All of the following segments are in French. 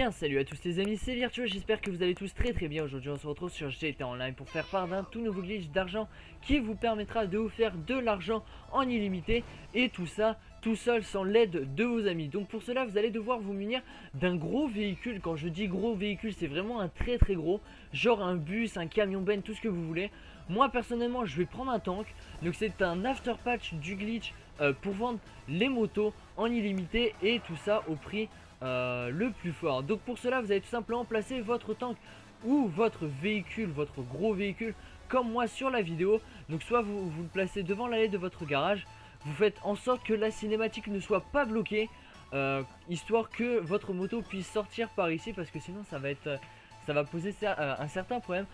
bien salut à tous les amis, c'est Virtueux, j'espère que vous allez tous très bien. Aujourd'hui on se retrouve sur GTA Online pour faire part d'un tout nouveau glitch d'argent qui vous permettra de vous faire de l'argent en illimité, et tout ça tout seul sans l'aide de vos amis. Donc pour cela vous allez devoir vous munir d'un gros véhicule. Quand je dis gros véhicule, c'est vraiment un très gros, genre un bus, un camion ben, tout ce que vous voulez. Moi personnellement je vais prendre un tank, donc c'est un after patch du glitch pour vendre les motos en illimité, et tout ça au prix le plus fort. Donc pour cela vous allez tout simplement placer votre tank ou votre véhicule, votre gros véhicule comme moi sur la vidéo. Donc soit vous le placez devant l'allée de votre garage, vous faites en sorte que la cinématique ne soit pas bloquée, histoire que votre moto puisse sortir par ici, parce que sinon ça va poser un certain problème.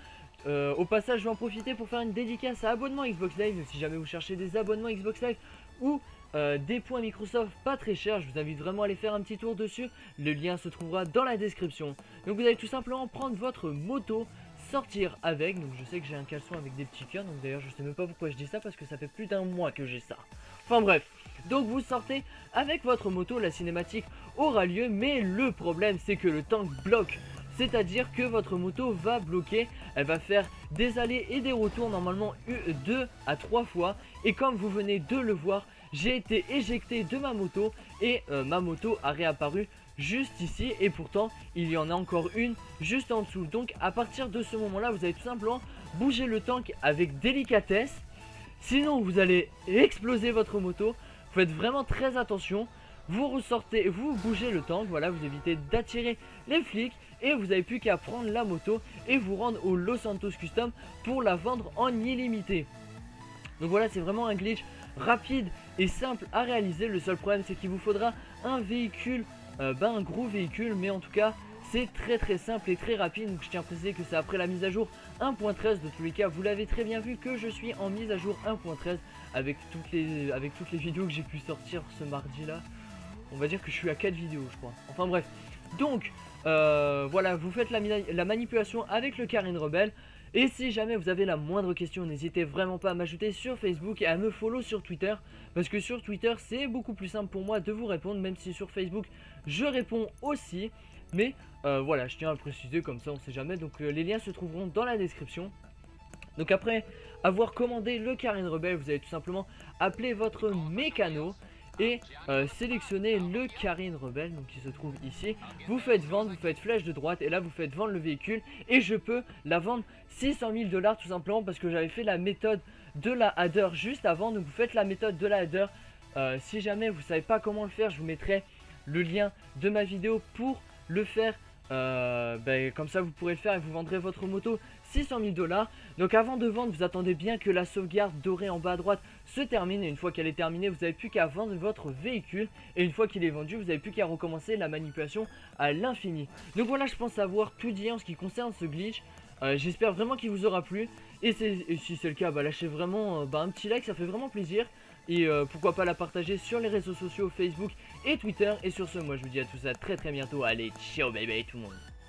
Au passage je vais en profiter pour faire une dédicace à abonnement Xbox Live. Donc si jamais vous cherchez des abonnements Xbox Live ou des points Microsoft pas très chers, je vous invite vraiment à aller faire un petit tour dessus. Le lien se trouvera dans la description. Donc vous allez tout simplement prendre votre moto, sortir avec. Donc je sais que j'ai un caleçon avec des petits cœurs, donc d'ailleurs je sais même pas pourquoi je dis ça, parce que ça fait plus d'un mois que j'ai ça. Enfin bref, donc vous sortez avec votre moto, la cinématique aura lieu, mais le problème c'est que le tank bloque. C'est-à-dire que votre moto va bloquer, elle va faire des allers et des retours normalement 2 à 3 fois. Et comme vous venez de le voir, j'ai été éjecté de ma moto, et ma moto a réapparu juste ici, et pourtant il y en a encore une juste en dessous. Donc à partir de ce moment là vous allez tout simplement bouger le tank avec délicatesse, sinon vous allez exploser votre moto. Faites vraiment très attention. Vous ressortez, vous bougez le tank, voilà, vous évitez d'attirer les flics, et vous n'avez plus qu'à prendre la moto et vous rendre au Los Santos Custom pour la vendre en illimité. Donc voilà, c'est vraiment un glitch rapide et simple à réaliser. Le seul problème c'est qu'il vous faudra un véhicule, un gros véhicule, mais en tout cas c'est très simple et très rapide. Donc je tiens à préciser que c'est après la mise à jour 1.13. De tous les cas vous l'avez très bien vu que je suis en mise à jour 1.13 avec toutes les vidéos que j'ai pu sortir ce mardi là. On va dire que je suis à 4 vidéos je crois. Enfin bref. Donc voilà, vous faites la manipulation avec le Karine Rebelle. Et si jamais vous avez la moindre question, n'hésitez vraiment pas à m'ajouter sur Facebook et à me follow sur Twitter, parce que sur Twitter c'est beaucoup plus simple pour moi de vous répondre, même si sur Facebook je réponds aussi. Mais voilà, je tiens à le préciser, comme ça on sait jamais. Donc les liens se trouveront dans la description. Donc après avoir commandé le Karine Rebelle, vous allez tout simplement appeler votre mécano et sélectionner le Karine Rebelle, donc qui se trouve ici. Vous faites vendre, vous faites flèche de droite, et là vous faites vendre le véhicule, et je peux la vendre 600 000 $ tout simplement, parce que j'avais fait la méthode de la adder juste avant. Donc vous faites la méthode de la adder. Si jamais vous savez pas comment le faire, je vous mettrai le lien de ma vidéo pour le faire. Comme ça vous pourrez le faire et vous vendrez votre moto 600 000 $. Donc avant de vendre, vous attendez bien que la sauvegarde dorée en bas à droite se termine, et une fois qu'elle est terminée, vous n'avez plus qu'à vendre votre véhicule, et une fois qu'il est vendu, vous n'avez plus qu'à recommencer la manipulation à l'infini. Donc voilà, je pense avoir tout dit en ce qui concerne ce glitch. J'espère vraiment qu'il vous aura plu, et si c'est le cas, lâchez vraiment un petit like, ça fait vraiment plaisir. Et pourquoi pas la partager sur les réseaux sociaux Facebook et Twitter. Et sur ce, moi je vous dis à tous à très bientôt. Allez, ciao bye bye tout le monde.